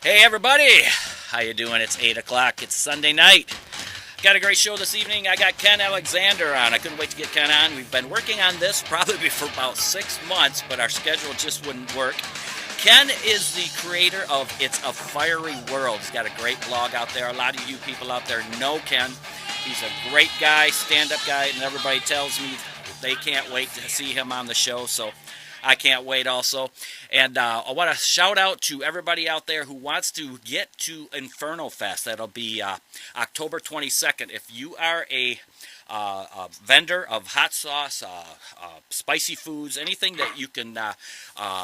Hey everybody, how you doing? It's 8 o'clock. It's Sunday night. Got a great show this evening. I got Ken Alexander on. I couldn't wait to get Ken on. We've been working on this probably for about 6 months, but our schedule just wouldn't work. Ken is the creator of It's a Fiery World. He's got a great blog out there. A lot of you people out there know Ken. He's a great guy, stand-up guy, and everybody tells me they can't wait to see him on the show, so I can't wait also. And I want to shout out to everybody out there who wants to get to Inferno Fest. That'll be October 22nd. If you are a vendor of hot sauce, spicy foods, anything that you can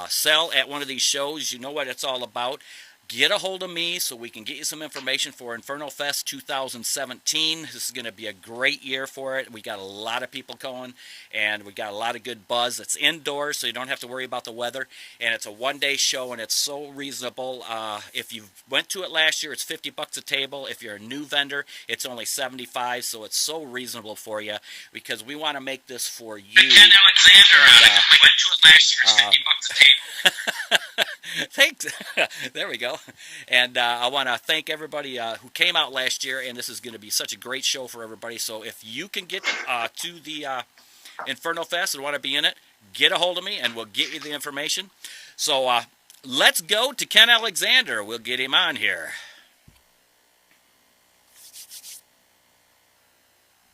sell at one of these shows, you know what it's all about. Get a hold of me so we can get you some information for Inferno Fest 2017. This is going to be a great year for it. We got a lot of people going, and we got a lot of good buzz. It's indoors, so you don't have to worry about the weather, and it's a one-day show, and it's so reasonable. If you went to it last year, it's $50 a table. If you're a new vendor, it's only $75, so it's so reasonable for you because we want to make this for you. Ken Alexander, we went to it last year, it's $50 a table. Thanks. There we go. And I want to thank everybody who came out last year, and this is going to be such a great show for everybody. So if you can get to the Inferno Fest and want to be in it, get a hold of me, and we'll get you the information. So let's go to Ken Alexander. We'll get him on here.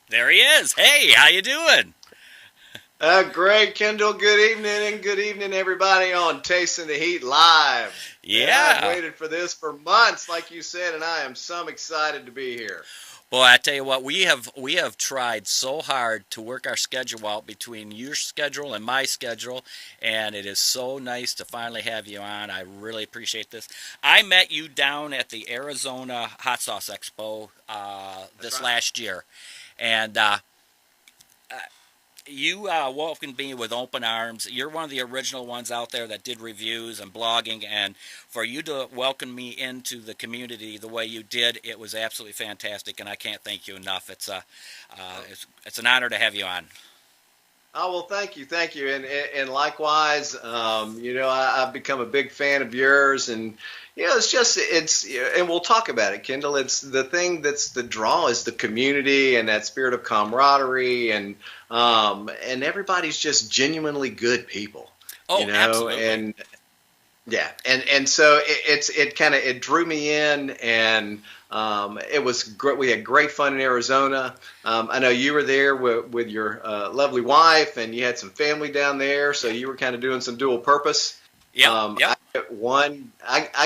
There he is. Hey, how you doing? Greg, Kendall, good evening, and good evening, everybody on Tasting the Heat Live. Yeah. I've waited for this for months, like you said, and I am so excited to be here. Boy, I tell you what, we have tried so hard to work our schedule out between your schedule and my schedule, and it is so nice to finally have you on. I really appreciate this. I met you down at the Arizona Hot Sauce Expo this last year, and you welcomed me with open arms. You're one of the original ones out there that did reviews and blogging, and for you to welcome me into the community the way you did, it was absolutely fantastic, and I can't thank you enough. It's an honor to have you on. Oh, well, thank you, and likewise, I've become a big fan of yours, and and we'll talk about it, Kendall. It's the thing that's the draw is the community and that spirit of camaraderie, and everybody's just genuinely good people. Oh, absolutely. And yeah, and so it drew me in, and it was great. We had great fun in Arizona. I know you were there with your lovely wife, and you had some family down there, so you were kind of doing some dual purpose. Yep. I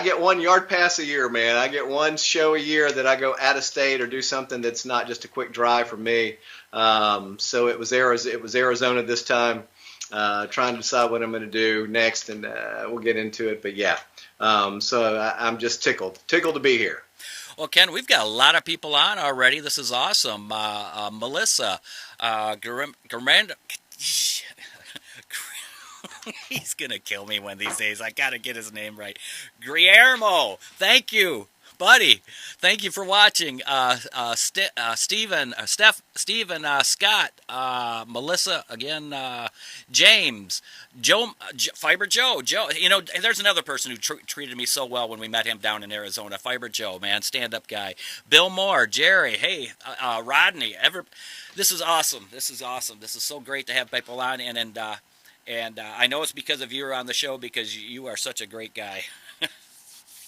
get one yard pass a year, man. I get one show a year that I go out of state or do something that's not just a quick drive for me. So it was Arizona this time. Trying to decide what I'm going to do next, and we'll get into it. But yeah, so I'm just tickled to be here. Well, Ken, we've got a lot of people on already. This is awesome. Melissa, he's going to kill me one of these days. I got to get his name right. Guillermo, thank you, buddy. Thank you for watching. Stephen, Scott, Melissa, again, James, Joe, Fiber Joe. There's another person who treated me so well when we met him down in Arizona. Fiber Joe, man, stand-up guy. Bill Moore, Jerry, hey, Rodney. This is awesome. This is so great to have people on, and I know it's because of you on the show because you are such a great guy.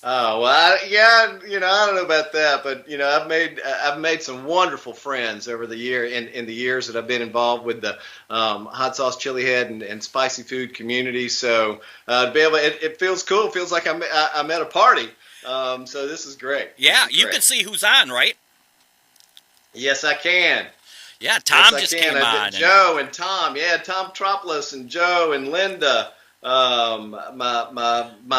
Oh, well, I don't know about that, but I've made some wonderful friends over the year in the years that I've been involved with the hot sauce, chili head, and spicy food community. So to be able, it feels cool. It feels like I'm at a party. So this is great. Yeah, you can see who's on, right? Yes, I can. Yeah, Tom yes, just came on. Joe and Tom. Yeah, Tom Tropolis and Joe and Linda. My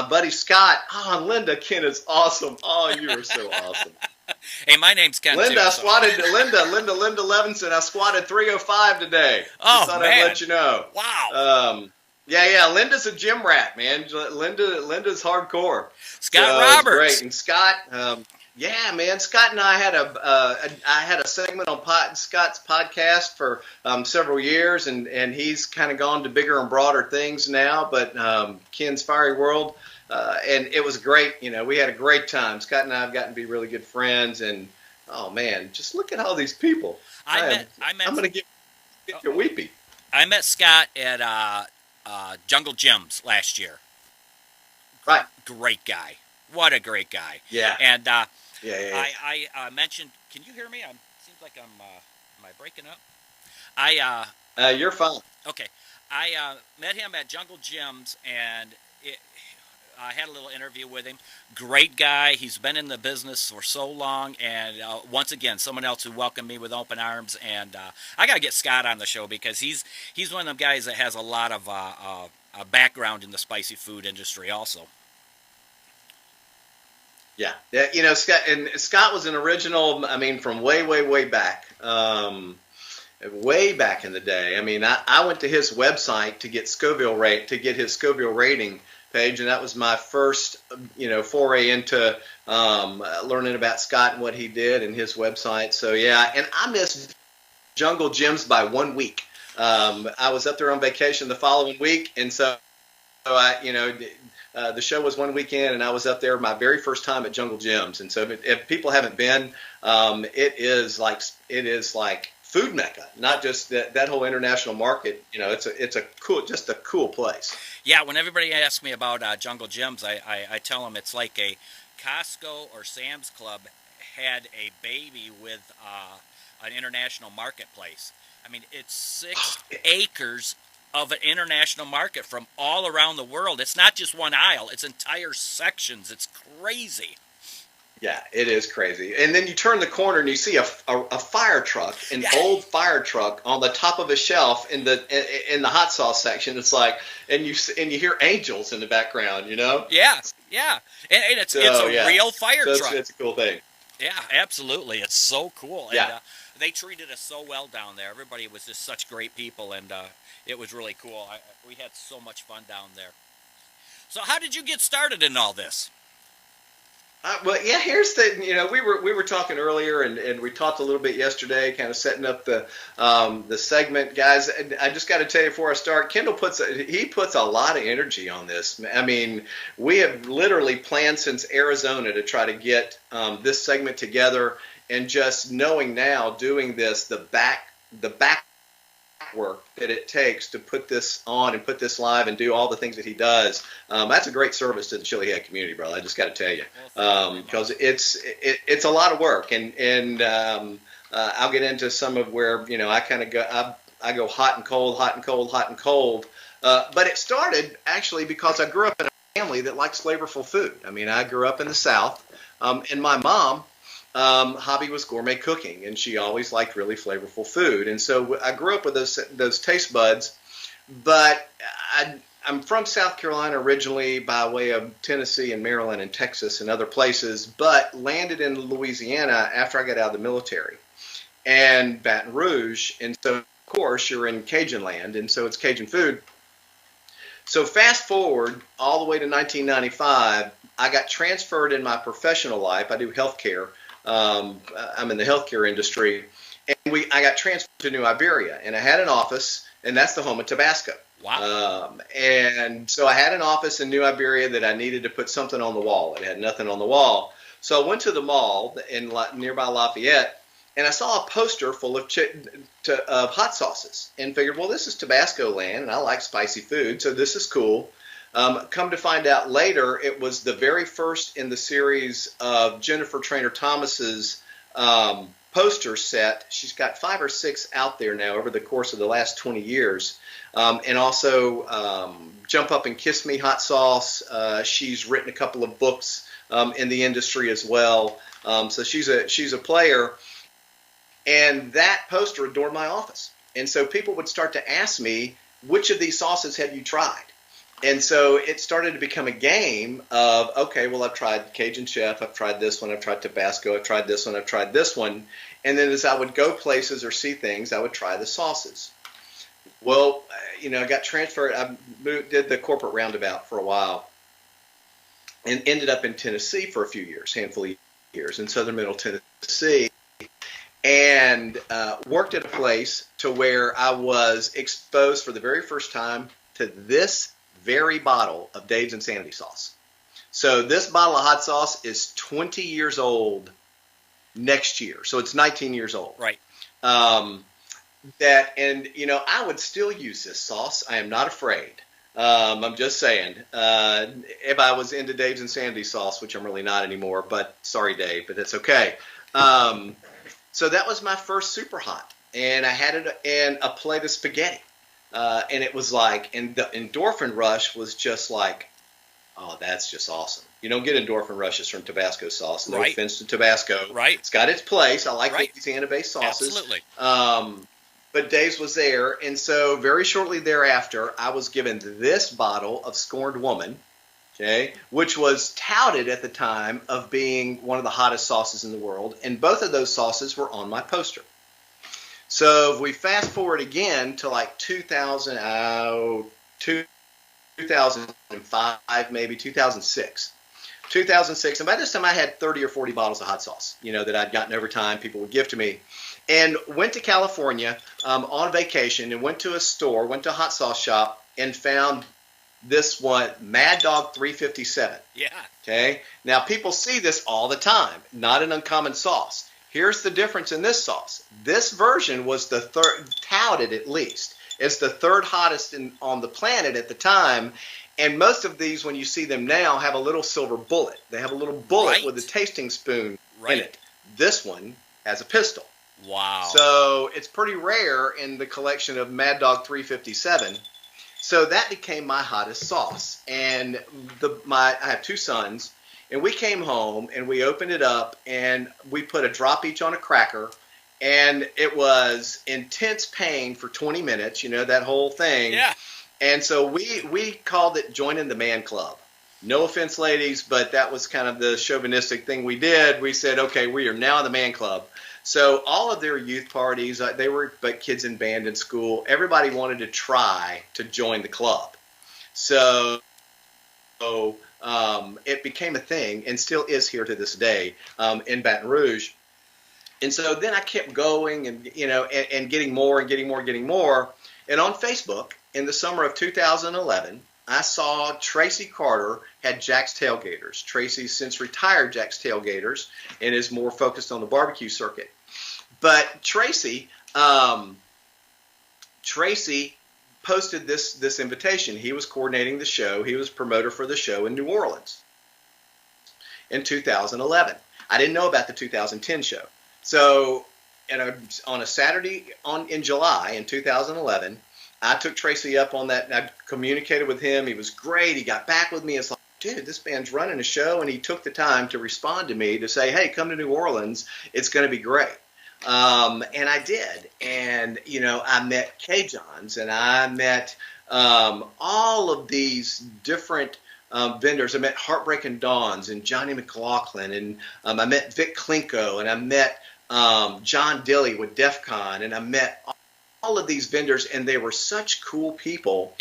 buddy Scott. Oh, and Linda, Ken is awesome. Oh, you are so awesome. Hey, my name's Ken Linda, too, I squatted Linda Levinson. I squatted 305 today. Oh, just thought man. I'd let you know. Wow. Yeah. Linda's a gym rat, man. Linda's hardcore. Scott Roberts. Great. And Scott, yeah, man. Scott and I had a segment on Scott's podcast for several years, and he's kind of gone to bigger and broader things now. But Ken's Fiery World, and it was great. We had a great time. Scott and I have gotten to be really good friends, and oh man, just look at all these people. I'm going to get weepy. I met Scott at Jungle Gyms last year. Right. Great guy. What a great guy. Yeah. And yeah. I mentioned. Can you hear me? Seems like am I breaking up? You're fine. Okay. I met him at Jungle Gyms, and I had a little interview with him. Great guy. He's been in the business for so long, and once again, someone else who welcomed me with open arms. And I got to get Scott on the show because he's one of them guys that has a lot of background in the spicy food industry also. Yeah. Scott was an original, from way back. Way back in the day. I went to his website to get his Scoville rating page, and that was my first, foray into learning about Scott and what he did and his website. So yeah, and I missed Jungle Gyms by 1 week. I was up there on vacation the following week, and so the show was 1 weekend, and I was up there my very first time at Jungle Gyms. And so if people haven't been, it is like food mecca, not just that whole international market. It's a cool place. Yeah, when everybody asks me about Jungle Gyms, I tell them it's like a Costco or Sam's Club had a baby with an international marketplace. It's 6 acres of an international market from all around the world. It's not just one aisle; it's entire sections. It's crazy. Yeah, it is crazy. And then you turn the corner and you see a fire truck, old fire truck on the top of a shelf in the hot sauce section. It's like, and you hear angels in the background, Yeah. And it's a real fire truck. It's a cool thing. Yeah, absolutely. It's so cool. Yeah. And they treated us so well down there. Everybody was just such great people, and it was really cool. We had so much fun down there. So how did you get started in all this? Well, yeah. Here's the we were talking earlier, and we talked a little bit yesterday, kind of setting up the segment, guys. And I just got to tell you before I start, Kendall puts a lot of energy on this. We have literally planned since Arizona to try to get this segment together, and just knowing now, doing this, the back work that it takes to put this on and put this live and do all the things that he does, that's a great service to the Chili Head community, brother. I just got to tell you, because it's a lot of work, and I'll get into some of where I kind of I go hot and cold, but it started actually because I grew up in a family that likes flavorful food. I grew up in the South, and my mom. Hobby was gourmet cooking, and she always liked really flavorful food. And so I grew up with those taste buds, but I'm from South Carolina originally by way of Tennessee and Maryland and Texas and other places, but landed in Louisiana after I got out of the military and Baton Rouge. And so, of course, you're in Cajun land, and so it's Cajun food. So fast forward all the way to 1995, I got transferred in my professional life. I do healthcare. I'm in the healthcare industry, and I got transferred to New Iberia, and I had an office, and that's the home of Tabasco. Wow. And so I had an office in New Iberia that I needed to put something on the wall. It had nothing on the wall. So I went to the mall in nearby Lafayette, and I saw a poster full of hot sauces, and figured, well, this is Tabasco land, and I like spicy food, so this is cool. Come to find out later, it was the very first in the series of Jennifer Trainer Thomas's poster set. She's got 5 or 6 out there now over the course of the last 20 years. And also Jump Up and Kiss Me hot sauce. She's written a couple of books in the industry as well. So she's a player. And that poster adorned my office. And so people would start to ask me, which of these sauces have you tried? And so it started to become a game of, okay, well, I've tried Cajun Chef, I've tried this one, I've tried Tabasco, I've tried this one, I've tried this one. And then as I would go places or see things, I would try the sauces. Well, I got transferred. I did the corporate roundabout for a while and ended up in Tennessee for a few years, handful of years, in southern middle Tennessee. And worked at a place to where I was exposed for the very first time to this very bottle of Dave's Insanity sauce. So this bottle of hot sauce is 20 years old next year. So it's 19 years old. Right. I would still use this sauce. I am not afraid. I'm just saying, if I was into Dave's Insanity sauce, which I'm really not anymore, but sorry, Dave, but that's okay. So that was my first super hot, and I had it in a plate of spaghetti, and it was like, and the endorphin rush was just like, oh, that's just awesome. You don't get endorphin rushes from Tabasco sauce. No offense to Tabasco. Right. It's got its place. I like Louisiana-based sauces. Absolutely. But Dave's was there, and so very shortly thereafter, I was given this bottle of Scorned Woman, okay, which was touted at the time of being one of the hottest sauces in the world, and both of those sauces were on my poster. So if we fast forward again to like 2005, maybe 2006. 2006, and by this time I had 30 or 40 bottles of hot sauce, that I'd gotten over time. People would give to me. And went to California on vacation and went to a store, went to a hot sauce shop, and found this one, Mad Dog 357. Yeah. Okay. Now, people see this all the time. Not an uncommon sauce. Here's the difference in this sauce. This version was the third, touted at least, as the third hottest on the planet at the time. And most of these, when you see them now, have a little silver bullet. They have a little bullet with a tasting spoon in it. This one has a pistol. Wow. So it's pretty rare in the collection of Mad Dog 357. So that became my hottest sauce. And I have two sons, and we came home and we opened it up and we put a drop each on a cracker, and it was intense pain for 20 minutes, that whole thing. Yeah. And so we called it joining the man club. No offense, ladies, but that was kind of the chauvinistic thing we did. We said, okay, we are now in the man club. So all of their youth parties, they were but kids in band in school. Everybody wanted to try to join the club. So it became a thing and still is here to this day in Baton Rouge. And so then I kept going and getting more and getting more. And on Facebook in the summer of 2011, I saw Tracy Carter had Jack's Tailgaters. Tracy's since retired Jack's Tailgaters and is more focused on the barbecue circuit. But Tracy posted this invitation. He was coordinating the show. He was promoter for the show in New Orleans in 2011. I didn't know about the 2010 show. So on a Saturday in July in 2011, I took Tracy up on that, and I communicated with him. He was great. He got back with me. It's like, dude, this band's running a show, and he took the time to respond to me to say, hey, come to New Orleans. It's going to be great. And I did. And, I met K-Johns, and I met all of these different vendors. I met Heartbreaking Dawns and Johnny McLaughlin, and I met Vic Klinko, and I met John Dilley with DEF CON, and I met all of these vendors, and they were such cool people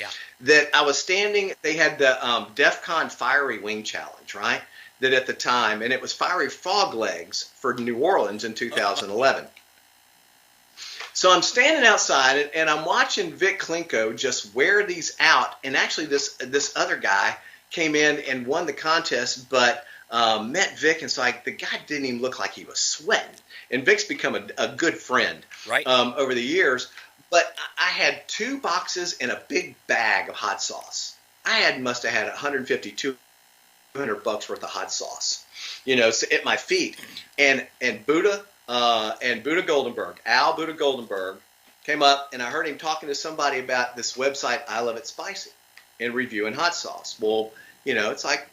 that I was standing. They had the DEF CON Fiery Wing Challenge, right? That at the time, and it was Fiery Frog Legs for New Orleans in 2011. So I'm standing outside, and I'm watching Vic Klinko just wear these out, and actually this other guy came in and won the contest, but met Vic, and so the guy didn't even look like he was sweating. And Vic's become a good friend over the years. But I had 2 boxes and a big bag of hot sauce. I must have had $150, $200 worth of hot sauce, at my feet. And Buddha Goldenberg, Al Buddha Goldenberg, came up, and I heard him talking to somebody about this website, I Love It Spicy, and reviewing hot sauce. Well, it's like,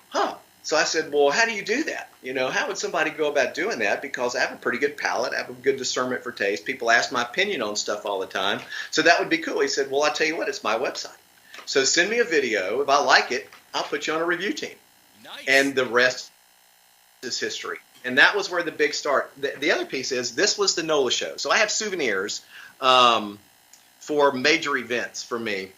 huh. So I said, well, how do you do that? How would somebody go about doing that? Because I have a pretty good palate. I have a good discernment for taste. People ask my opinion on stuff all the time. So that would be cool. He said, well, I'll tell you what, it's my website. So send me a video. If I like it, I'll put you on a review team. Nice. And the rest is history. And that was where the big start. The other piece is this was the NOLA show. So I have souvenirs for major events for me.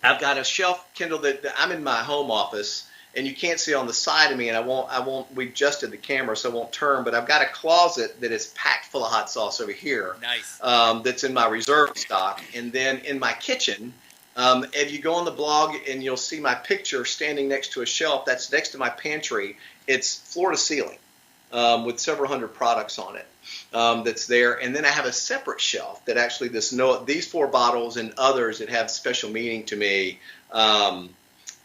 I've got a shelf Kindle that I'm in my home office, and you can't see on the side of me, and I won't, we adjusted the camera so it won't turn, but I've got a closet that is packed full of hot sauce over here. Nice. That's in my reserve stock. And then in my kitchen, If you go on the blog and you'll see my picture standing next to a shelf that's next to my pantry, it's floor to ceiling with several hundred products on it that's there. And then I have a separate shelf that actually these 4 bottles and others that have special meaning to me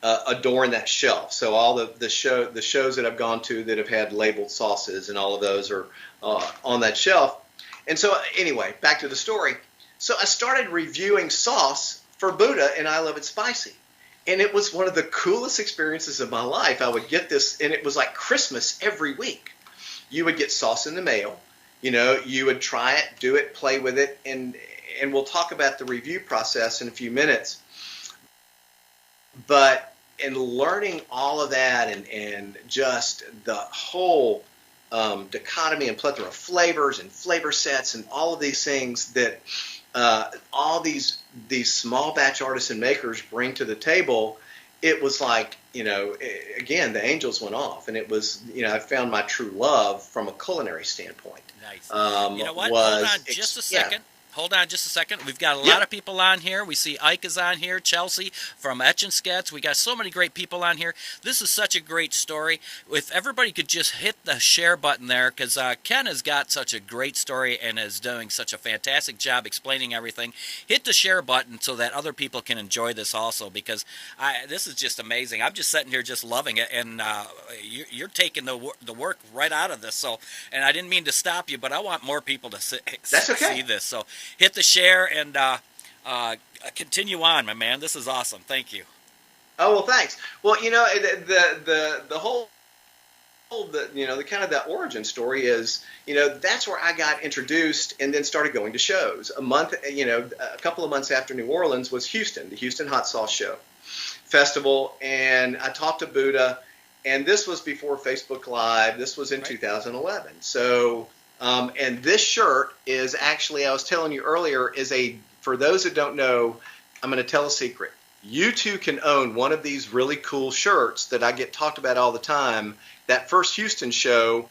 adorn that shelf. So all the shows that I've gone to that have had labeled sauces and all of those are on that shelf. And so anyway, back to the story. So I started reviewing sauce for Buddha, and I Love It Spicy. And it was one of the coolest experiences of my life. I would get this, and it was like Christmas every week. You would get sauce in the mail. You would try it, do it, play with it, and we'll talk about the review process in a few minutes. But in learning all of that and just the whole dichotomy and plethora of flavors and flavor sets and all of these things that all these small batch artisan makers bring to the table, it was like, again, the angels went off, and it was, I found my true love from a culinary standpoint. Nice. You know what? Hold on just a second. Yeah. Hold on just a second. We've got a lot of people on here. We see Ike is on here, Chelsea from Etch and Sketch. We got so many great people on here. This is such a great story. If everybody could just hit the share button there, because Ken has got such a great story and is doing such a fantastic job explaining everything. Hit the share button so that other people can enjoy this also, because this is just amazing. I'm just sitting here just loving it, and you're taking the work right out of this. So, and I didn't mean to stop you, but I want more people to see this. So hit the share and continue on, my man. This is awesome. Thank you. Oh, well, thanks. Well, the whole the kind of that origin story is, that's where I got introduced and then started going to shows. A couple of months after New Orleans was Houston, the Houston Hot Sauce Show Festival, and I talked to Buddha, and this was before Facebook Live. This was in 2011. So. And this shirt is actually, I was telling you earlier, for those that don't know, I'm going to tell a secret. You too can own one of these really cool shirts that I get talked about all the time. That first Houston show,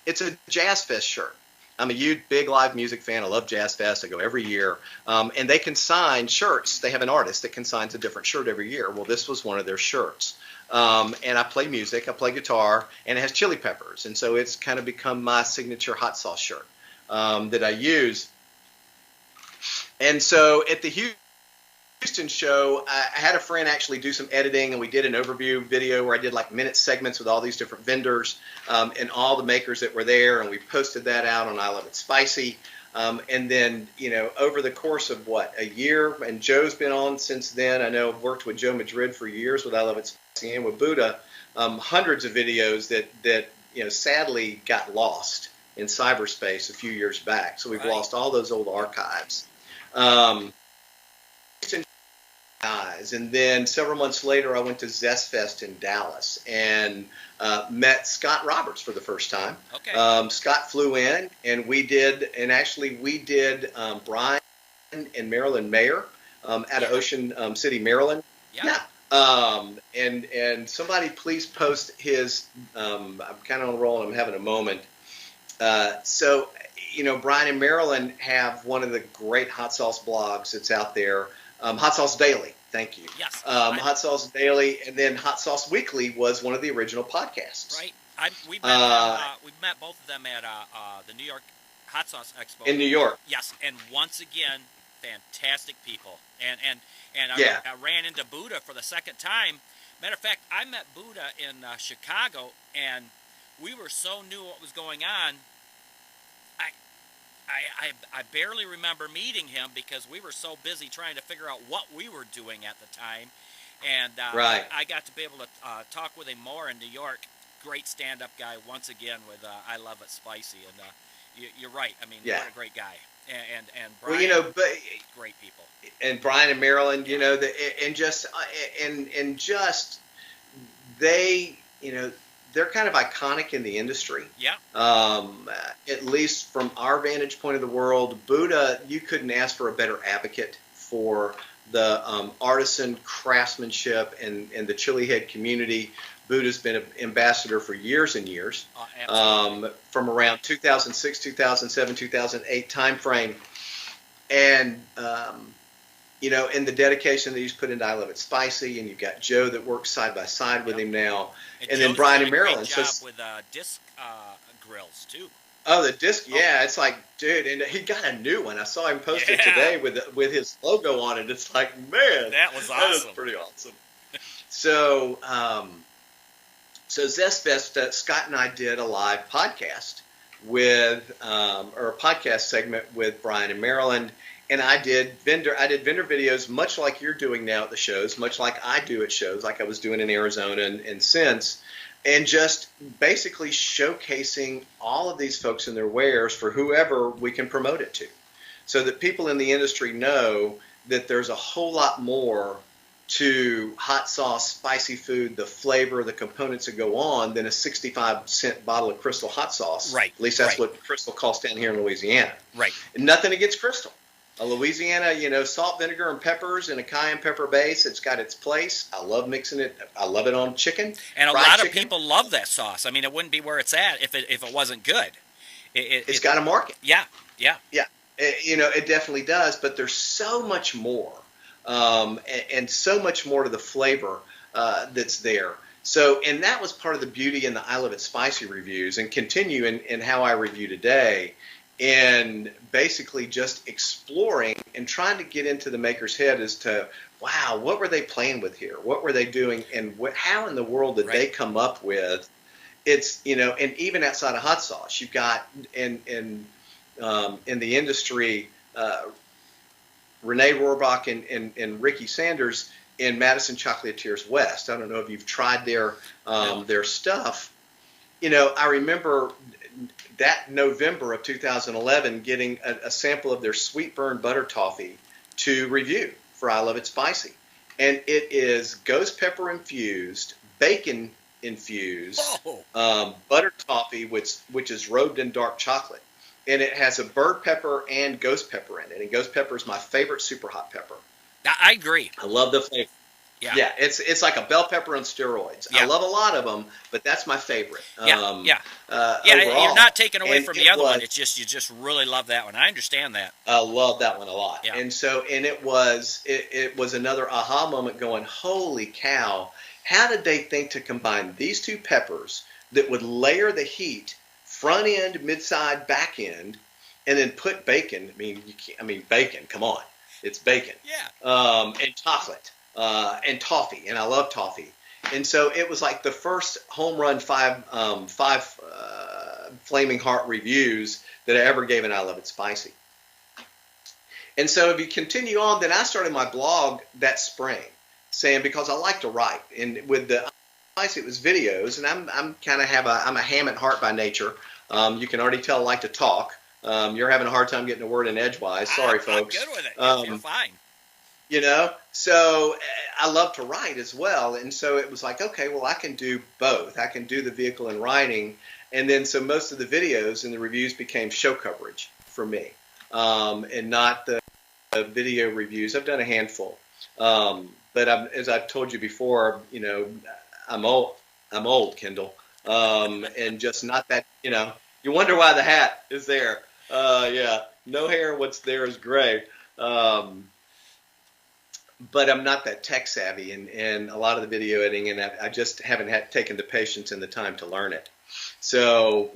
it's a Jazz Fest shirt. I'm a huge, big live music fan. I love Jazz Fest. I go every year. And they consign shirts. They have an artist that consigns a different shirt every year. Well, this was one of their shirts. And I play music, I play guitar, and it has chili peppers. And so it's kind of become my signature hot sauce shirt that I use. And so at the Houston show, I had a friend actually do some editing, and we did an overview video where I did like minute segments with all these different vendors and all the makers that were there, and we posted that out on I Love It Spicy. And then, over the course of a year, and Joe's been on since then. I know I've worked with Joe Madrid for years with I Love It Spicy and with Buddha, hundreds of videos that sadly got lost in cyberspace a few years back. So we've lost all those old archives. And then several months later, I went to Zest Fest in Dallas and met Scott Roberts for the first time. Okay. Scott flew in, and we did Brian and Marilyn Mayer out of Ocean City, Maryland. Yeah. And somebody please post his. I'm kind of on a roll, and I'm having a moment. So Brian and Marilyn have one of the great hot sauce blogs that's out there. Hot Sauce Daily, thank you. Yes. Hot Sauce Daily, and then Hot Sauce Weekly was one of the original podcasts. Right. We met both of them at the New York Hot Sauce Expo. In New York. Yes, and once again, fantastic people. And I ran into Buddha for the second time. Matter of fact, I met Buddha in Chicago, and we were so new what was going on. I barely remember meeting him because we were so busy trying to figure out what we were doing at the time. And I got to be able to talk with him more in New York. Great stand-up guy once again with I Love It Spicy. And you're right. I mean, what a great guy. And Brian, great people. And Brian and Marilyn, they're kind of iconic in the industry. Yeah. At least from our vantage point of the world, Buddha, you couldn't ask for a better advocate for the artisan craftsmanship and the chili head community. Buddha's been an ambassador for years and years, from around 2006, 2007, 2008 timeframe. And and the dedication that he's put into I Love It Spicy, and you've got Joe that works side by side with him now, and then Joe's Brian done and a great Marilyn. job So, with disc grills too. oh, the disc, yeah, it's like, dude, and he got a new one. I saw him post it today with his logo on it. It's like, man, that was awesome. That is pretty awesome. So, so Zest Fest, Scott and I did a live podcast with, or a podcast segment with Brian and Maryland, and I did vendor videos, much like you're doing now at the shows, much like I do at shows, like I was doing in Arizona and since, and just basically showcasing all of these folks and their wares for whoever we can promote it to, so that people in the industry know that there's a whole lot more to hot sauce, spicy food, the flavor, the components that go on, than a 65-cent bottle of Crystal hot sauce. Right. At least that's what Crystal costs down here in Louisiana. Right. And nothing against Crystal. A Louisiana, salt, vinegar, and peppers and a cayenne pepper base. It's got its place. I love mixing it. I love it on chicken. And a lot of people love that sauce. I mean, it wouldn't be where it's at if it wasn't good. It's got a market. Yeah. Yeah. Yeah. It definitely does. But there's so much more. And so much more to the flavor that's there. So, and that was part of the beauty in the I Love It Spicy reviews, and continue in how I review today, and basically just exploring and trying to get into the maker's head as to, wow, what were they playing with here? What were they doing? And how in the world did they come up with? It's, and even outside of hot sauce, you've got in the industry, Renee Rohrbach and Ricky Sanders in Madison Chocolatiers West. I don't know if you've tried their stuff. I remember that November of 2011 getting a sample of their Sweet Burn Butter Toffee to review for I Love It Spicy. And it is ghost pepper infused, bacon infused, butter toffee, which is robed in dark chocolate. And it has a bird pepper and ghost pepper in it. And ghost pepper is my favorite super hot pepper. I agree. I love the flavor. Yeah, it's like a bell pepper on steroids. Yeah. I love a lot of them, but that's my favorite. Overall. Overall. You're not taking away from the other one. It's just you just really love that one. I understand that. I love that one a lot. Yeah. And so, it was another aha moment. Going, holy cow! How did they think to combine these two peppers that would layer the heat, front end, mid side, back end, and then put bacon? Bacon. Come on, it's bacon. Yeah. And chocolate. And toffee, and I love toffee, and so it was like the first home run five Flaming Heart reviews that I ever gave, and I Love It Spicy. And so if you continue on, then I started my blog that spring, saying, because I like to write, and with the Spicy it was videos, and I'm a ham at heart by nature. You can already tell I like to talk. You're having a hard time getting a word in edgewise. Sorry, folks. I'm good with it. You're fine. So I love to write as well. And so it was like, okay, well, I can do both. I can do the vehicle and writing. And then so most of the videos and the reviews became show coverage for me, and not the video reviews. I've done a handful. But as I've told you before, I'm old, Kendall. And just not that, you wonder why the hat is there. No hair, what's there is gray. But I'm not that tech savvy, and a lot of the video editing, and I just haven't taken the patience and the time to learn it. So,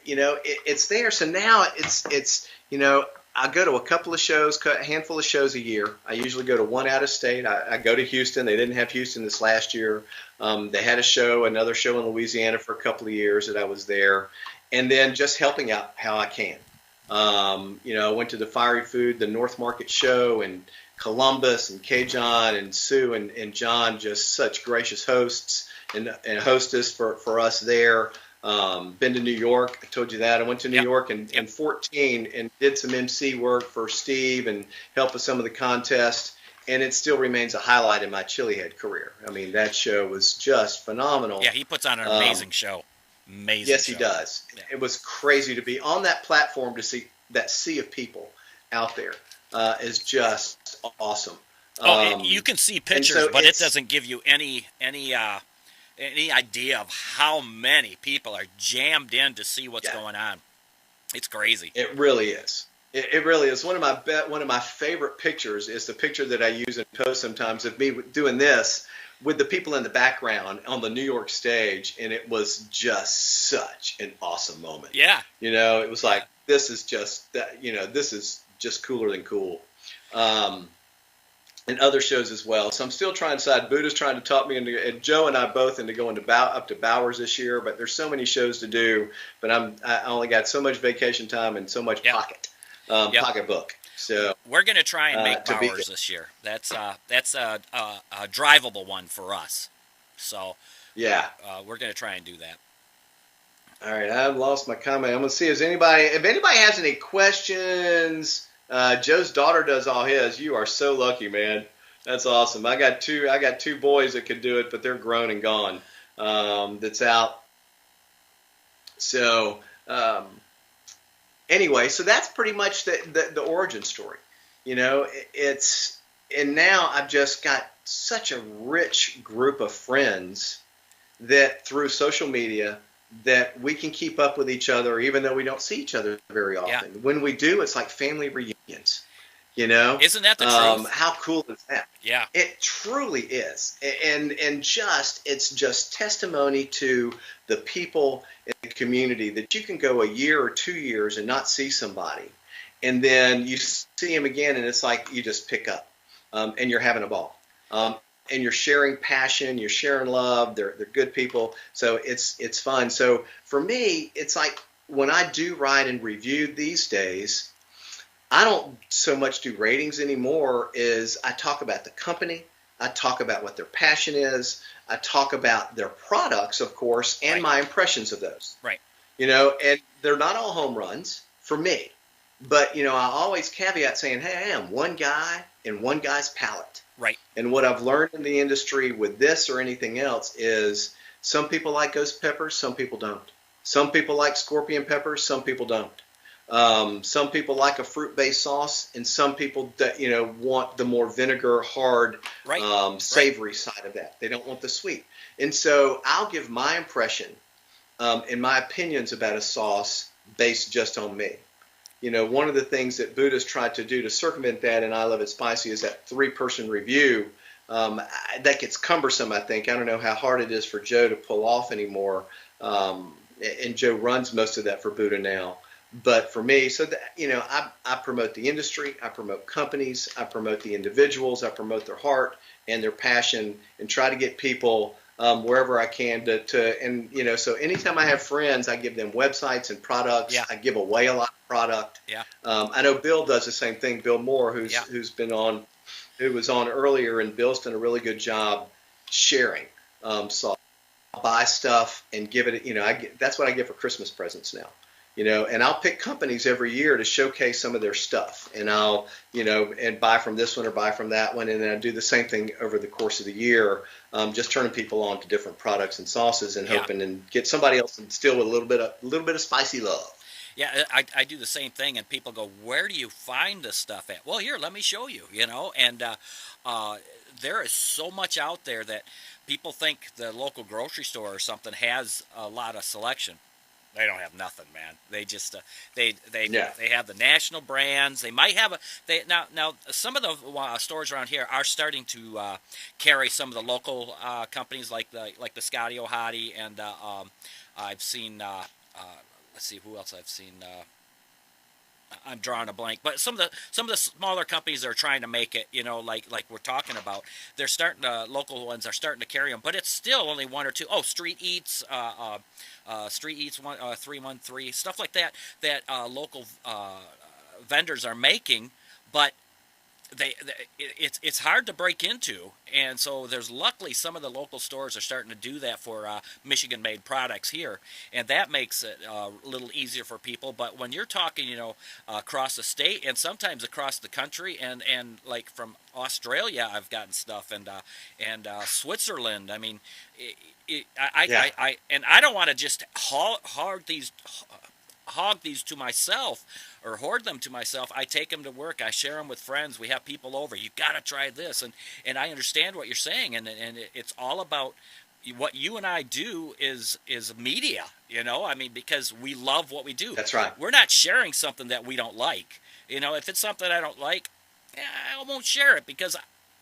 it's there. So now it's I go to a couple of shows, a handful of shows a year. I usually go to one out of state. I go to Houston. They didn't have Houston this last year. They had another show in Louisiana for a couple of years that I was there. And then just helping out how I can. I went to the Fiery Food, the North Market show, and Columbus, and K-John, and Sue, and John, just such gracious hosts and hostess for us there. Been to New York. I told you that. I went to New York in 2014 and did some MC work for Steve and helped with some of the contests. And it still remains a highlight in my Chili Head career. I mean, that show was just phenomenal. Yeah, he puts on an amazing show. Amazing. Yes, show. He does. Yeah. It was crazy to be on that platform, to see that sea of people out there. Is just awesome. You can see pictures, but it doesn't give you any idea of how many people are jammed in to see what's going on. It's crazy. It really is. It really is one of my favorite pictures is the picture that I use and post sometimes of me doing this with the people in the background on the New York stage, and it was just such an awesome moment. Yeah. It was like this is just that. This is just cooler than cool. Um, and other shows as well. So I'm still trying to decide. Buddha's trying to talk me into, and Joe and I both into going to up to Bowers this year. But there's so many shows to do. But I only got so much vacation time and so much pocketbook. So we're going to try and make to be Bowers this year. That's a drivable one for us. So yeah, we're going to try and do that. All right, I've lost my comment. I'm going to see if anybody has any questions. Joe's daughter does all his. You are so lucky, man. That's awesome. I got two boys that could do it, but they're grown and gone. That's out. So anyway, so that's pretty much the origin story. And now I've just got such a rich group of friends that through social media that we can keep up with each other even though we don't see each other very often. Yeah. When we do, it's like family reunions. Isn't that the truth? How cool is that? Yeah, it truly is, and it's just testimony to the people in the community that you can go a year or 2 years and not see somebody, and then you see them again, and it's like you just pick up, and you're having a ball, and you're sharing passion, you're sharing love. They're good people, so it's fun. So for me, it's like when I do write and review these days, I don't so much do ratings anymore. Is I talk about the company, I talk about what their passion is, I talk about their products, of course, and my impressions of those. Right. And they're not all home runs for me, but I always caveat saying, hey, I am one guy in one guy's palate. Right. And what I've learned in the industry with this or anything else is some people like ghost peppers, some people don't. Some people like scorpion peppers, some people don't. Some people like a fruit-based sauce, and some people that want the more vinegar, hard, savory side of that. They don't want the sweet. And so I'll give my impression and my opinions about a sauce based just on me. One of the things that Buddha's tried to do to circumvent that, and I Love It Spicy, is that 3-person review. That gets cumbersome, I think. I don't know how hard it is for Joe to pull off anymore. And Joe runs most of that for Buddha now. But for me, so that, I promote the industry, I promote companies, I promote the individuals, I promote their heart and their passion, and try to get people wherever I can to so anytime I have friends, I give them websites and products. Yeah. I give away a lot of product. Yeah. I know Bill does the same thing. Bill Moore, who was on earlier, and Bill's done a really good job sharing. So I'll buy stuff and give it. That's what I get for Christmas presents now. And I'll pick companies every year to showcase some of their stuff, and I'll, and buy from this one or buy from that one, and then I do the same thing over the course of the year, just turning people on to different products and sauces, and hoping and get somebody else and still with a little bit of spicy love. Yeah, I do the same thing, and people go, "Where do you find this stuff at?" Well, here, let me show you. And there is so much out there that people think the local grocery store or something has a lot of selection. They don't have nothing, man. They just they have the national brands. They might have now some of the stores around here are starting to carry some of the local companies like the Scotty O'Hotty, and I've seen let's see who else I've seen. I'm drawing a blank, but some of the smaller companies that are trying to make it, like we're talking about, they're starting to, local ones are starting to carry them, but it's still only one or two. Oh, Street Eats, 313, stuff like that local vendors are making, but it's hard to break into, and so there's luckily some of the local stores are starting to do that for Michigan-made products here, and that makes it a little easier for people. But when you're talking, across the state and sometimes across the country, and like from Australia, I've gotten stuff, and Switzerland. I mean, I don't want to just hog these to myself or hoard them to myself. I take them to work. I share them with friends. We have people over. You got to try this, and I understand what you're saying, and it's all about what you and I do is media, I mean, because we love what we do. That's right. We're not sharing something that we don't like. If it's something I don't like, I won't share it because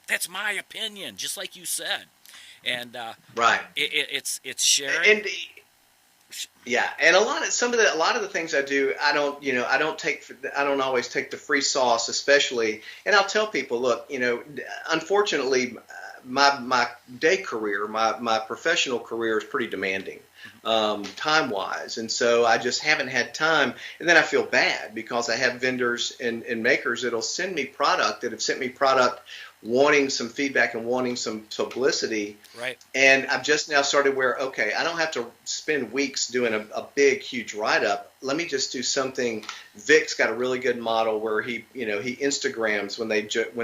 that's my opinion, just like you said. And right, it's sharing. And yeah, and a lot of the things I do, I don't always take the free sauce, especially. And I'll tell people, look, unfortunately, my day career, my professional career is pretty demanding, time wise, and so I just haven't had time. And then I feel bad because I have vendors and makers that'll send me product, that have sent me product wanting some feedback and wanting some publicity. Right. And I've just now started where, okay, I don't have to spend weeks doing a big, huge write-up. Let me just do something. Vic's got a really good model where he Instagrams when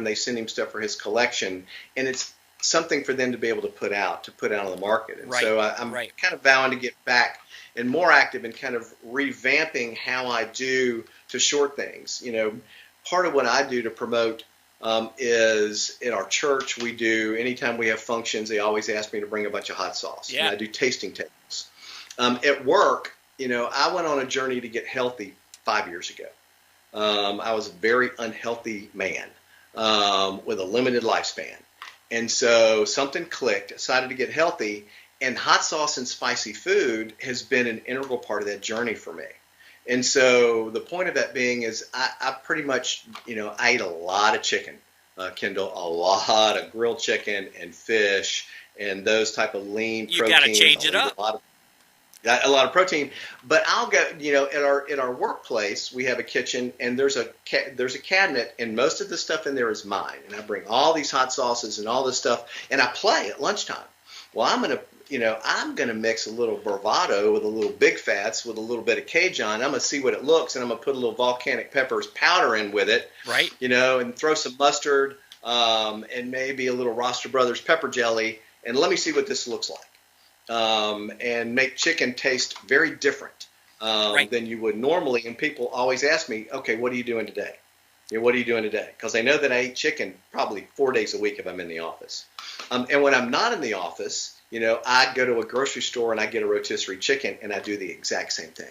they send him stuff for his collection, and it's something for them to be able to put out on the market. And so I'm kind of vowing to get back and more active in kind of revamping how I do to short things. Part of what I do to promote is in our church, we do, anytime we have functions, they always ask me to bring a bunch of hot sauce. Yeah. And I do tasting tables. At work, I went on a journey to get healthy 5 years ago. I was a very unhealthy man with a limited lifespan. And so something clicked, decided to get healthy, and hot sauce and spicy food has been an integral part of that journey for me. And so the point of that being is I pretty much, I eat a lot of chicken, Kendall, a lot of grilled chicken and fish and those type of lean protein. You got to change it up. A lot of protein. But I'll go, at our workplace, we have a kitchen, and there's a cabinet, and most of the stuff in there is mine. And I bring all these hot sauces and all this stuff, and I play at lunchtime. Well, I'm going to mix a little bravado with a little big fats with a little bit of Cajun. I'm going to see what it looks, and I'm going to put a little volcanic peppers powder in with it. Right. And throw some mustard and maybe a little Roster Brothers pepper jelly, and let me see what this looks like. And make chicken taste very different than you would normally. And people always ask me, okay, what are you doing today? What are you doing today? Because they know that I eat chicken probably 4 days a week if I'm in the office. And when I'm not in the office, I go to a grocery store and I get a rotisserie chicken, and I do the exact same thing.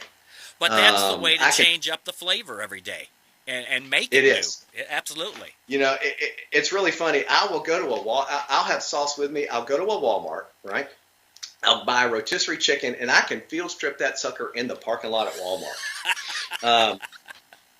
But that's the way to change up the flavor every day and make it new. Is. Absolutely. It's really funny. I will go to I'll have sauce with me. I'll go to a Walmart, right? I'll buy a rotisserie chicken, and I can field strip that sucker in the parking lot at Walmart.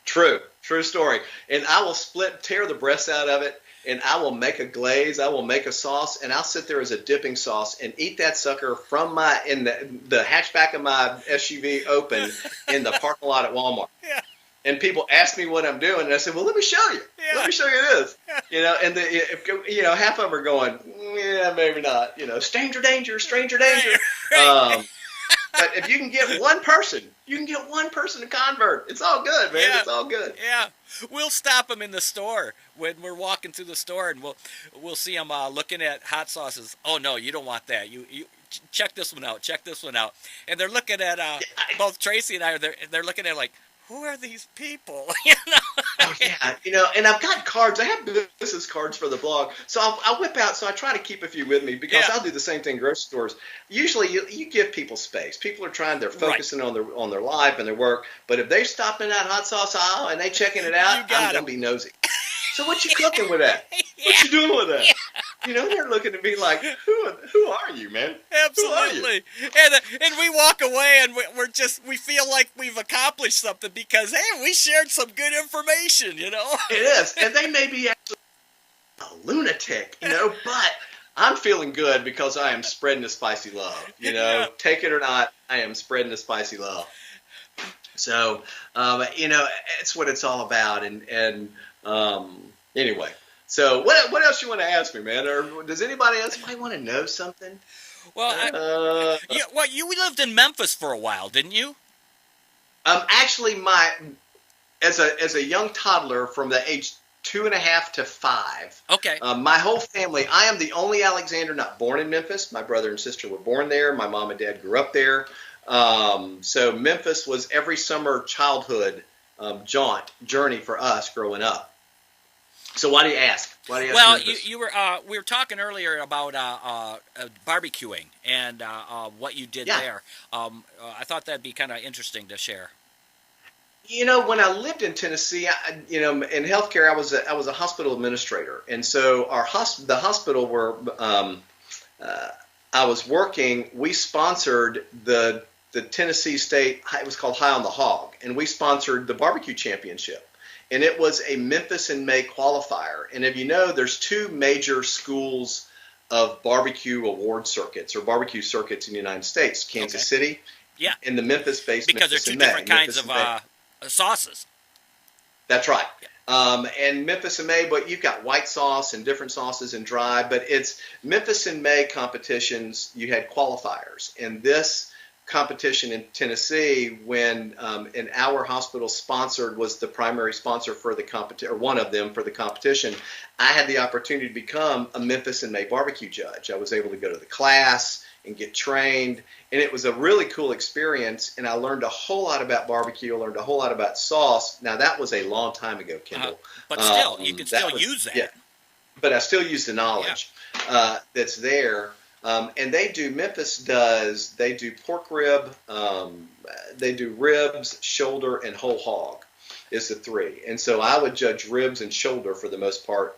True story. And I will tear the breast out of it, and I will make a glaze. I will make a sauce, and I'll sit there as a dipping sauce and eat that sucker from the hatchback of my SUV open in the parking lot at Walmart. Yeah. And people ask me what I'm doing, and I said, well, let me show you. Yeah. Let me show you this. And half of them are going, yeah, maybe not. Stranger danger. Right. But if you can get one person to convert, it's all good, man. Yeah. It's all good. Yeah. We'll stop them in the store when we're walking through the store, and we'll see them looking at hot sauces. Oh, no, you don't want that. You check this one out. Check this one out. And they're looking at both Tracy and I. They're looking at like, who are these people? Oh, yeah. And I've got cards. I have business cards for the blog. So I'll whip out. So I try to keep a few with me because I'll do the same thing in grocery stores. Usually you give people space. People are they're focusing on their life and their work. But if they stop in that hot sauce aisle and they checking it out, I'm going to be nosy. So what you cooking with that? What you doing with that? They're looking at me like, who are you, man? Absolutely. And we walk away and we feel like we've accomplished something because, hey, we shared some good information, It is. And they may be actually a lunatic, but I'm feeling good because I am spreading the spicy love, Yeah. Take it or not, I am spreading the spicy love. So, it's what it's all about. And anyway, so what else you want to ask me, man? Or does anybody else might want to know something? Well, you lived in Memphis for a while, didn't you? Actually, as a young toddler from the age 2.5 to 5. Okay. My whole family. I am the only Alexander not born in Memphis. My brother and sister were born there. My mom and dad grew up there. So Memphis was every summer childhood journey for us growing up. So why do you ask? Why do you ask? Well, Memphis? you were we were talking earlier about barbecuing and what you did Yeah. there. I thought that'd be kind of interesting to share. When I lived in Tennessee, in healthcare, I was a hospital administrator, and so the hospital where I was working, we sponsored the Tennessee State. It was called High on the Hog, and we sponsored the barbecue championship, and it was a Memphis in May qualifier. And if you know, there's two major schools of barbecue award circuits or barbecue circuits in the United States: Kansas City, Yeah, and the Memphis-based because Memphis they're in two May. different kinds Memphis of in May. sauces. That's right. And Memphis in May, but you've got white sauce and different sauces and dry, but it's Memphis in May competitions. You had qualifiers, and this competition in Tennessee, when and our hospital sponsored, was the primary sponsor for the competition, or one of them for the competition. I had the opportunity to become a Memphis in May barbecue judge. I was able to go to the class and get trained, and it was a really cool experience, and I learned a whole lot about barbecue. I learned a whole lot about sauce. Now, that was a long time ago, Kendall. But still, you can still was- use that. Yeah, but I still use the knowledge that's there. And they do pork rib, they do ribs, shoulder, and whole hog is the three. And so I would judge ribs and shoulder for the most part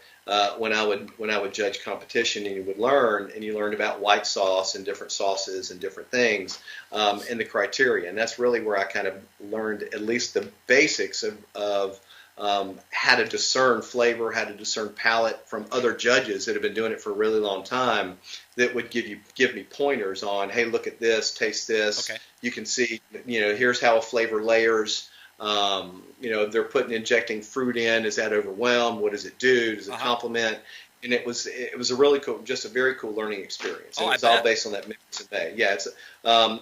when I would judge competition, and you learned about white sauce and different sauces and different things and the criteria. And that's really where I kind of learned at least the basics of how to discern flavor, how to discern palate from other judges that have been doing it for a really long time, that would give me pointers on, hey, look at this, taste this. Okay. You can see, here's how a flavor layers. They're injecting fruit in. Is that overwhelmed? What does it do? Does it complement? And it was a really cool, just a very cool learning experience. And it was all based on that Memphis in May. Yeah,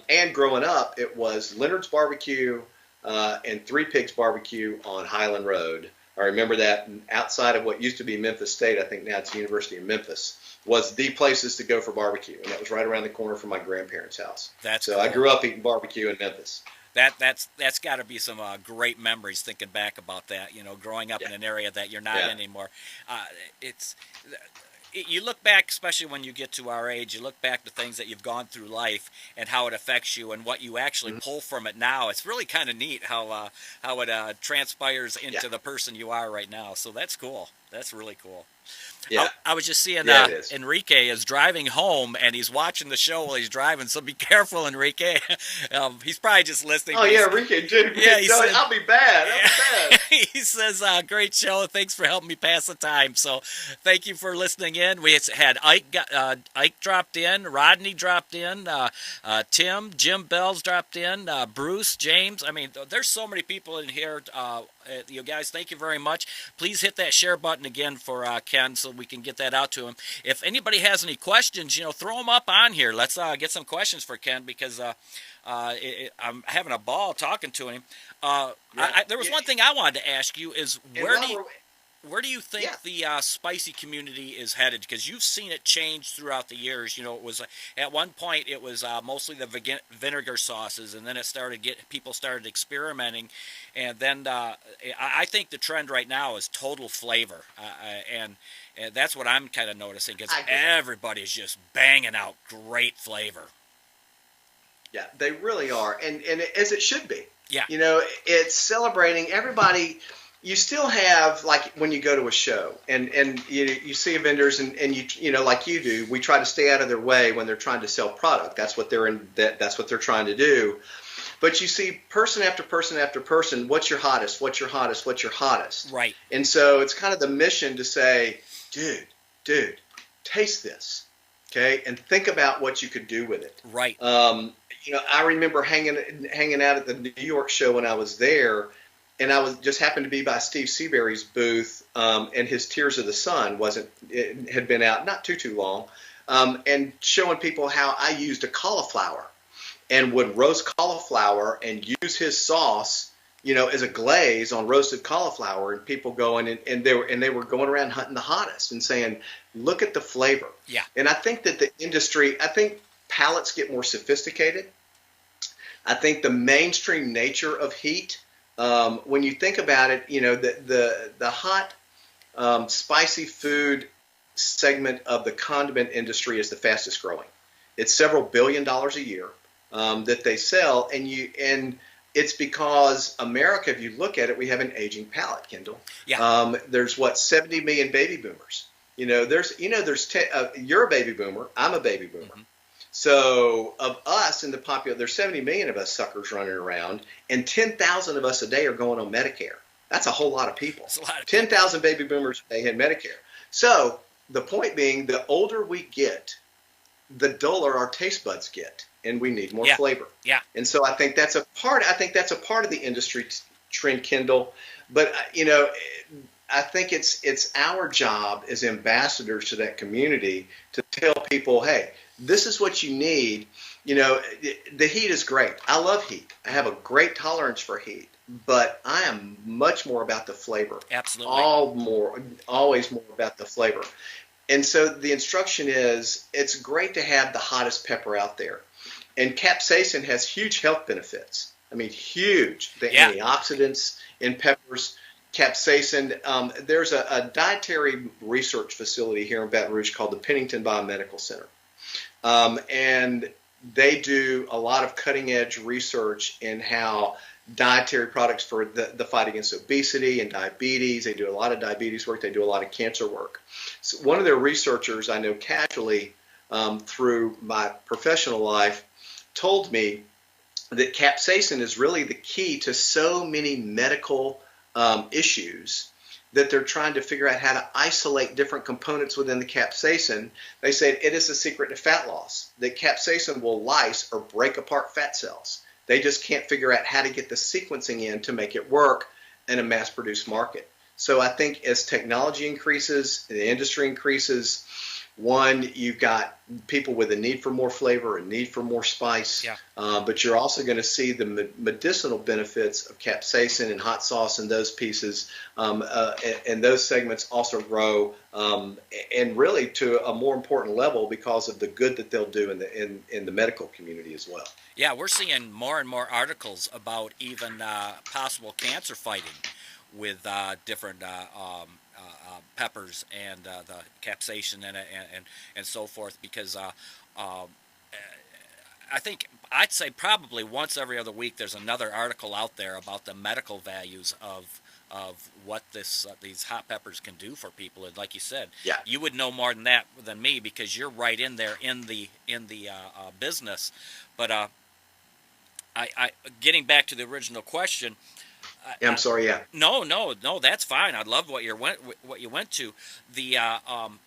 and growing up, it was Leonard's Barbecue and Three Pigs Barbecue on Highland Road. I remember that. Outside of what used to be Memphis State, I think now it's the University of Memphis, was the places to go for barbecue, and that was right around the corner from my grandparents' house. That's so cool. I grew up eating barbecue in Memphis. That's got to be some great memories thinking back about that. Growing up in an area that you're not in anymore. You look back, especially when you get to our age, you look back to things that you've gone through life and how it affects you and what you actually pull from it now. It's really kind of neat how it transpires into the person you are right now. So that's cool. That's really cool. Yeah. I was just seeing Enrique is driving home, and he's watching the show while he's driving, so be careful, Enrique. He's probably just listening. Oh, yeah, Enrique, dude. Yeah, I'll be bad. He says, great show. Thanks for helping me pass the time. So thank you for listening in. We had Ike dropped in, Rodney dropped in, Tim, Jim Bells dropped in, Bruce, James. I mean, there's so many people in here. You guys, thank you very much. Please hit that share button again for Ken so we can get that out to him. If anybody has any questions, throw them up on here. Let's get some questions for Ken, because I'm having a ball talking to him. There was one thing I wanted to ask you is where do you think the spicy community is headed? Because you've seen it change throughout the years. It was at one point it was mostly the vinegar sauces, and then people started experimenting, and then I think the trend right now is total flavor, and that's what I'm kind of noticing, because everybody's just banging out great flavor. Yeah, they really are, and as it should be. Yeah, it's celebrating everybody. You still have, like, when you go to a show and you see vendors and you like you do, we try to stay out of their way when they're trying to sell product. That's what that's what they're trying to do. But you see person after person after person, what's your hottest? What's your hottest? What's your hottest? Right. And so it's kind of the mission to say, dude, taste this, okay, and think about what you could do with it. Right. I remember hanging out at the New York show when I was there. And I just happened to be by Steve Seabury's booth, and his Tears of the Sun had been out not too long, and showing people how I used a cauliflower and would roast cauliflower and use his sauce, as a glaze on roasted cauliflower, and people going and they were going around hunting the hottest and saying, look at the flavor. Yeah. And I think that the industry, palates get more sophisticated. I think the mainstream nature of heat. When you think about it, the hot spicy food segment of the condiment industry is the fastest growing. It's several $billion a year that they sell, and it's because America, if you look at it, we have an aging palate, Kendall. Yeah. There's 70 million baby boomers. You're a baby boomer. I'm a baby boomer. Mm-hmm. So of us in the population, there's 70 million of us suckers running around, and 10,000 of us a day are going on Medicare. That's a whole lot of people. 10,000 baby boomers a day in Medicare. So the point being, the older we get, the duller our taste buds get, and we need more flavor. Yeah. And so I think that's a part of the industry trend, Kendall. But I think it's our job as ambassadors to that community to tell people, hey, this is what you need. The heat is great. I love heat. I have a great tolerance for heat, but I am much more about the flavor. Absolutely. Always more about the flavor. And so the instruction is, it's great to have the hottest pepper out there. And capsaicin has huge health benefits. I mean, huge. The antioxidants in peppers, capsaicin. There's a dietary research facility here in Baton Rouge called the Pennington Biomedical Center. And they do a lot of cutting-edge research in how dietary products for the fight against obesity and diabetes. They do a lot of diabetes work. They do a lot of cancer work. So one of their researchers I know casually through my professional life told me that capsaicin is really the key to so many medical issues that they're trying to figure out how to isolate different components within the capsaicin. They say it is the secret to fat loss, that capsaicin will lyse or break apart fat cells. They just can't figure out how to get the sequencing in to make it work in a mass-produced market. So I think as technology increases, the industry increases, one, you've got people with a need for more flavor, a need for more spice, but you're also going to see the medicinal benefits of capsaicin and hot sauce and those pieces, and those segments also grow, and really to a more important level because of the good that they'll do in the medical community as well. Yeah, we're seeing more and more articles about even possible cancer fighting with different peppers and the capsaicin and so forth, because I think I'd say probably once every other week there's another article out there about the medical values of what these hot peppers can do for people. And like you said, you would know more than me because you're right in there in the business. But I getting back to the original question. I'm sorry. No, that's fine. I love what you went to. The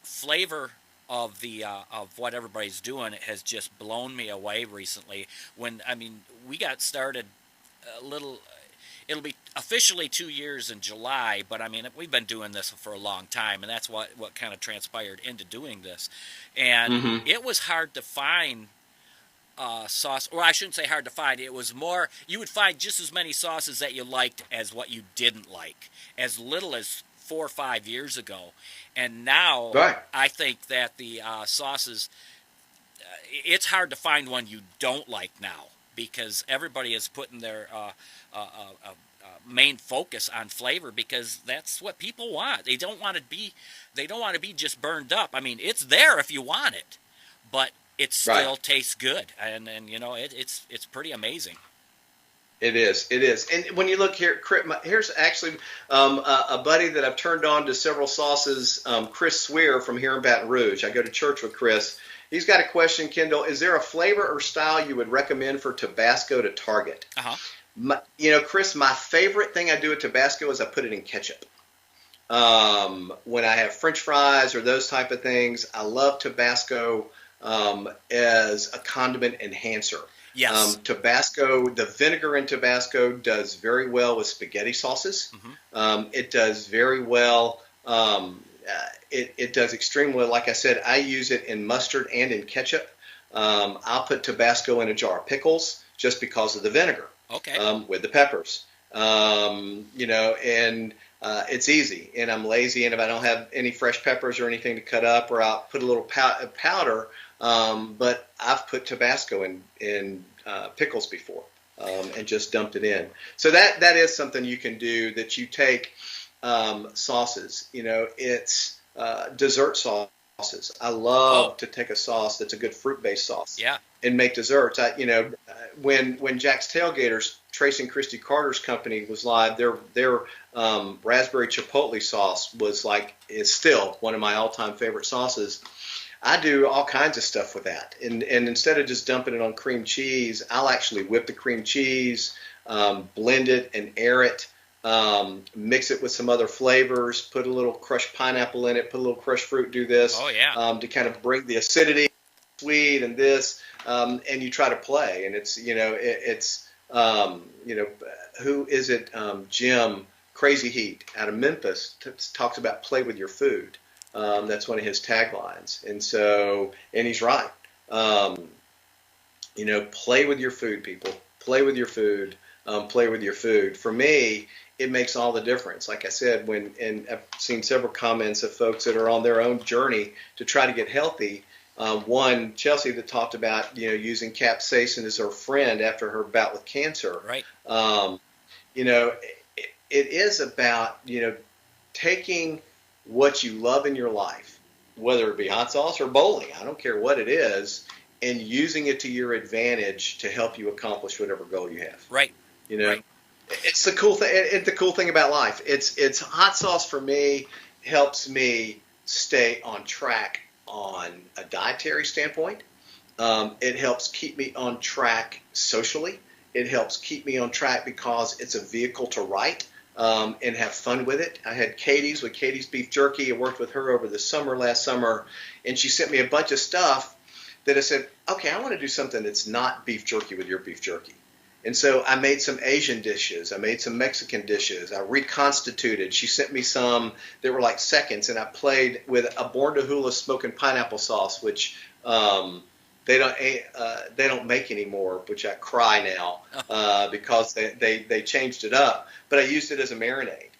flavor of of what everybody's doing has just blown me away recently. We got started a little. It'll be officially 2 years in July, but we've been doing this for a long time, and that's what kind of transpired into doing this. And it was hard to find sauce, or I shouldn't say hard to find. It was more, you would find just as many sauces that you liked as what you didn't like, as little as 4 or 5 years ago. And now I think that the sauces, it's hard to find one you don't like now, because everybody is putting their main focus on flavor, because that's what people want. They don't want to be just burned up. It's there if you want it, but it still tastes good, and it's pretty amazing. It is. And when you look here, here's actually a buddy that I've turned on to several sauces, Chris Swear from here in Baton Rouge. I go to church with Chris. He's got a question, Kendall. Is there a flavor or style you would recommend for Tabasco to target? Chris, my favorite thing I do with Tabasco is I put it in ketchup. When I have French fries or those type of things, I love Tabasco as a condiment enhancer. Yes. Tabasco, the vinegar in Tabasco does very well with spaghetti sauces. It does very well. It does extremely well. Like I said, I use it in mustard and in ketchup. I'll put Tabasco in a jar of pickles just because of the vinegar. With the peppers. It's easy, and I'm lazy, and if I don't have any fresh peppers or anything to cut up, or I'll put a little powder, but I've put Tabasco in pickles before, and just dumped it in. So that is something you can do, that you take sauces. It's dessert sauces. I love to take a sauce that's a good fruit-based sauce Yeah. and make desserts. When Jack's Tailgaters, Tracy and Christy Carter's company was live, their raspberry chipotle sauce is still one of my all-time favorite sauces. I do all kinds of stuff with that, and instead of just dumping it on cream cheese, I'll actually whip the cream cheese, blend it and air it, mix it with some other flavors, put a little crushed pineapple in it, put a little crushed fruit, do this, Oh yeah. to kind of bring the acidity, sweet, and this, and you try to play, and who is it? Jim Crazy Heat out of Memphis talks about play with your food. That's one of his taglines, and he's right. Play with your food, people. Play with your food. Play with your food. For me, it makes all the difference. Like I said, and I've seen several comments of folks that are on their own journey to try to get healthy. One, Chelsea, that talked about using capsaicin as her friend after her bout with cancer. Right. It is about taking what you love in your life, whether it be hot sauce or bowling, I don't care what it is, and using it to your advantage to help you accomplish whatever goal you have. Right. Right. It's the cool thing. It's the cool thing about life. It's hot sauce for me helps me stay on track on a dietary standpoint. It helps keep me on track socially. It helps keep me on track because it's a vehicle to write. And have fun with it. I had Katie's with Katie's Beef Jerky. I worked with her over the last summer, and she sent me a bunch of stuff that I said, okay, I want to do something that's not beef jerky with your beef jerky. And so I made some Asian dishes. I made some Mexican dishes. I reconstituted. She sent me some that were like seconds, and I played with a Born to Hula smoking pineapple sauce, which they don't make anymore, which I cry now because they changed it up. But I used it as a marinade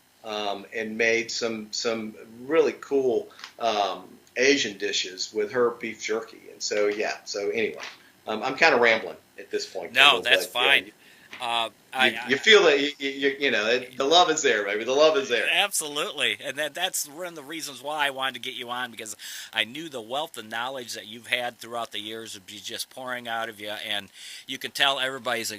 and made some really cool Asian dishes with her beef jerky. And so anyway, I'm kind of rambling at this point. No, that's fine. You feel that the love is there, baby. The love is there. Absolutely, and that's one of the reasons why I wanted to get you on, because I knew the wealth of knowledge that you've had throughout the years would be just pouring out of you, and you can tell everybody's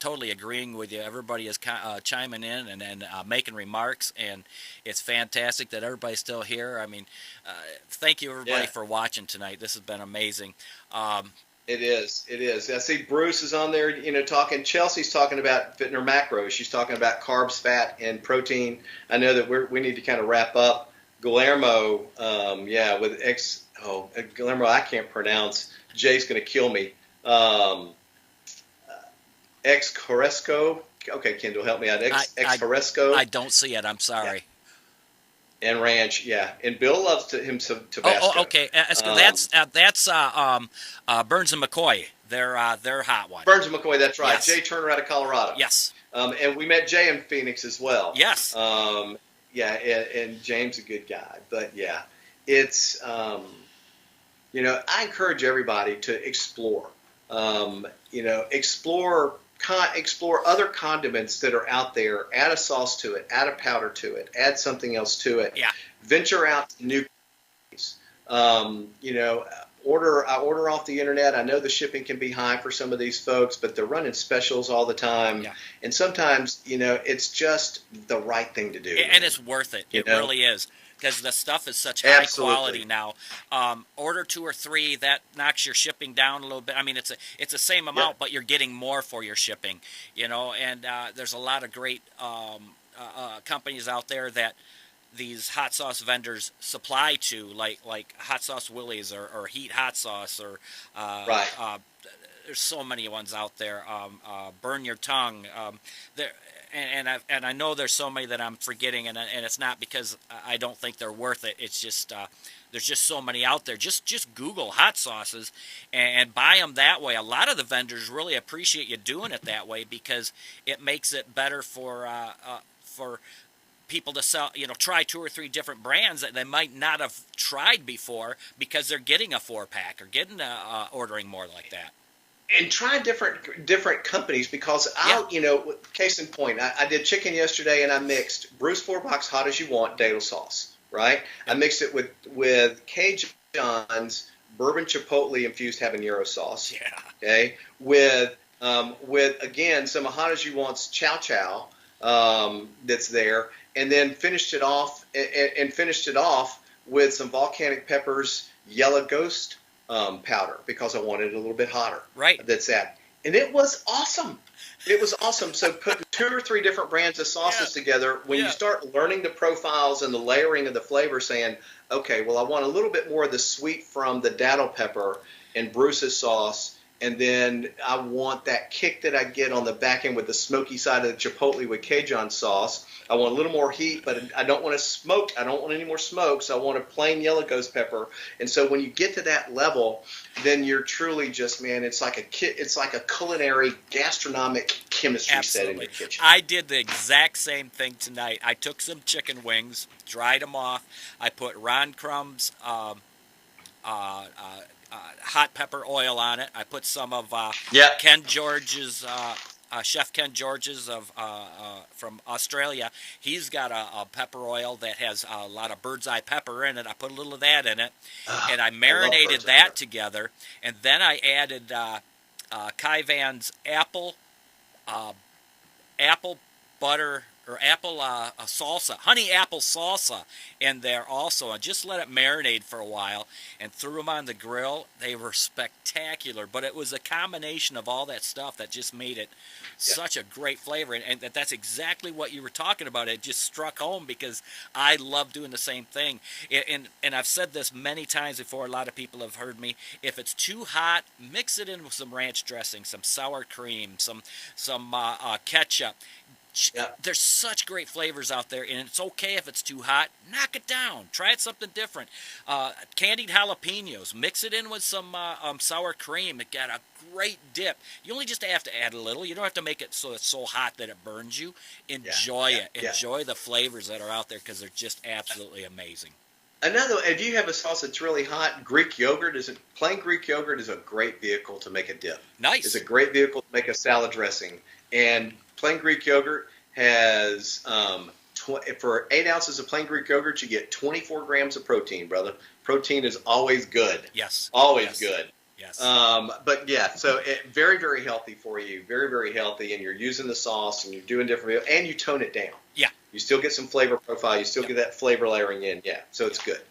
totally agreeing with you. Everybody is chiming in and making remarks, and it's fantastic that everybody's still here. I mean, thank you everybody for watching tonight. This has been amazing. It is. I see Bruce is on there, talking. Chelsea's talking about fitting her macros. She's talking about carbs, fat, and protein. I know that we need to kind of wrap up. Guillermo, Guillermo, I can't pronounce. Jay's going to kill me. Ex Coresco. Okay, Kendall, help me out. Ex Coresco. I don't see it. I'm sorry. Yeah. And ranch, yeah. And Bill loves him some Tabasco. Oh, okay. That's Burns and McCoy. They're hot one. Burns and McCoy, that's right. Yes. Jay Turner out of Colorado. Yes. And we met Jay in Phoenix as well. Yes. And James a good guy. But yeah, it's I encourage everybody to explore. Explore other condiments that are out there. Add a sauce to it. Add a powder to it. Add something else to it. Yeah. Venture out to new countries. Order off the internet. I know the shipping can be high for some of these folks, but they're running specials all the time. Yeah. And sometimes, it's just the right thing to do. And it's worth it. It really is. Because the stuff is such high quality now. Order 2 or 3, that knocks your shipping down a little bit. I mean, it's the same amount, but you're getting more for your shipping. And there's a lot of great companies out there that these hot sauce vendors supply to, like Hot Sauce Willie's or Heat Hot Sauce or there's so many ones out there. Burn Your Tongue. And I know there's so many that I'm forgetting, and it's not because I don't think they're worth it. It's just there's just so many out there. Just Google hot sauces and buy them that way. A lot of the vendors really appreciate you doing it that way because it makes it better for people to sell. Try 2 or 3 different brands that they might not have tried before because they're getting a 4-pack or getting ordering more like that. and try different companies because case in point, I did chicken yesterday and I mixed Bruce 4-box Hot as You Want Dado sauce, right? I mixed it with Cajun's bourbon chipotle infused habanero sauce. Yeah. Okay. With again some of Hot as You Want's chow chow that's there, and then finished it off with some volcanic peppers yellow ghost powder because I wanted it a little bit hotter. Right. And it was awesome. It was awesome. So putting 2 or 3 different brands of sauces together, when you start learning the profiles and the layering of the flavor, saying, okay, well, I want a little bit more of the sweet from the dado pepper and Bruce's sauce, and then I want that kick that I get on the back end with the smoky side of the chipotle with Cajun sauce. I want a little more heat, but I don't want to smoke. I don't want any more smoke, so I want a plain yellow ghost pepper. And so when you get to that level, then you're truly just, man, it's like a culinary, gastronomic chemistry set in your kitchen. I did the exact same thing tonight. I took some chicken wings, dried them off. I put Ron Crumb's hot pepper oil on it. I put some of Ken George's Chef Ken George's from Australia. He's got a pepper oil that has a lot of bird's eye pepper in it. I put a little of that in it, and I marinated that together. And then I added Kaivan's apple butter or apple salsa, honey apple salsa in there also, and just let it marinate for a while and threw them on the grill. They were spectacular, but it was a combination of all that stuff that just made it such a great flavor, and that's exactly what you were talking about. It just struck home because I love doing the same thing, and I've said this many times before. A lot of people have heard me. If it's too hot, mix it in with some ranch dressing, some sour cream, some ketchup. There's such great flavors out there, and it's okay if it's too hot. Knock it down. Try it something different. Candied jalapenos. Mix it in with some sour cream. It got a great dip. You only just have to add a little. You don't have to make it so it's so hot that it burns you. Enjoy it. Enjoy the flavors that are out there because they're just absolutely amazing. If you have a sauce that's really hot, plain Greek yogurt is a great vehicle to make a dip. Nice. It's a great vehicle to make a salad dressing. And plain Greek yogurt has, for 8 ounces of plain Greek yogurt, you get 24 grams of protein, brother. Protein is always good. Yes. Always good. Yes. But yeah, so very, very healthy for you. Very, very healthy. And you're using the sauce and you're doing different, and you tone it down. Yeah. You still get some flavor profile. You still get that flavor layering in. Yeah. So it's good.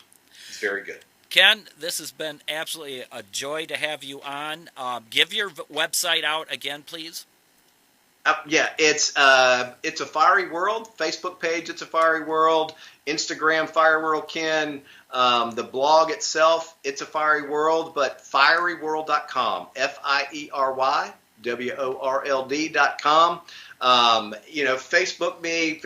It's very good. Ken, this has been absolutely a joy to have you on. Give your website out again, please. It's a Fiery World Facebook page. It's a Fiery World. Instagram Fiery World Ken. The blog itself, it's a Fiery World, but fieryworld.com. FIERYWORLD.com. Facebook me.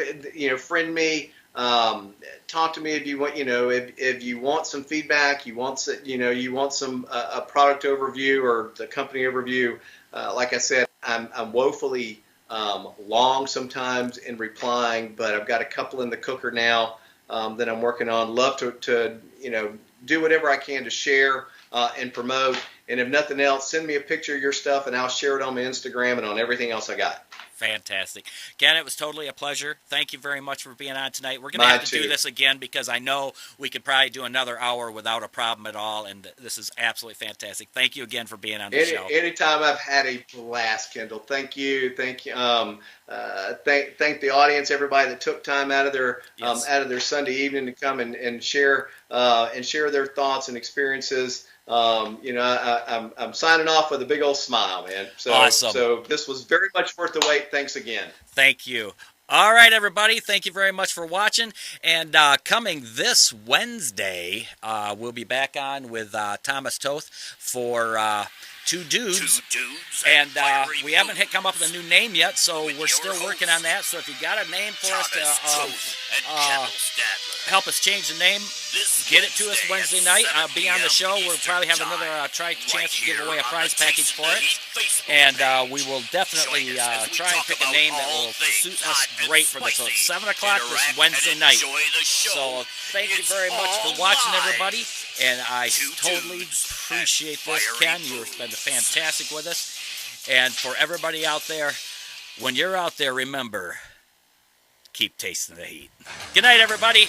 Friend me. Talk to me if you want. If you want some feedback, you want some a product overview or the company overview. Like I said, I'm woefully long sometimes in replying, but I've got a couple in the cooker now that I'm working on. Love to do whatever I can to share and promote. And if nothing else, send me a picture of your stuff and I'll share it on my Instagram and on everything else I got. Fantastic. Ken, it was totally a pleasure. Thank you very much for being on tonight. We're going to have to do this again because I know we could probably do another hour without a problem at all, and this is absolutely fantastic. Thank you again for being on the show. Anytime. I've had a blast, Kendall. Thank you. Thank you. Thank the audience, everybody that took time out of their Sunday evening to come and share their thoughts and experiences. I'm signing off with a big old smile, man. So, awesome. So this was very much worth the wait. Thanks again. Thank you. All right, everybody. Thank you very much for watching. And coming this Wednesday, we'll be back on with Thomas Toth for Two Dudes. And we haven't come up with a new name yet, so we're still working on that. So if you got a name for us to help us change the name, get it to us Wednesday night. I'll be on the show. We'll probably have another chance to give away a prize package for it. And we will definitely try and pick a name that will suit us great for this. So it's 7 o'clock this Wednesday night. So thank you very much for watching, everybody. And I totally appreciate this, Ken. You've been fantastic with us. And for everybody out there, when you're out there, remember, keep tasting the heat. Good night, everybody.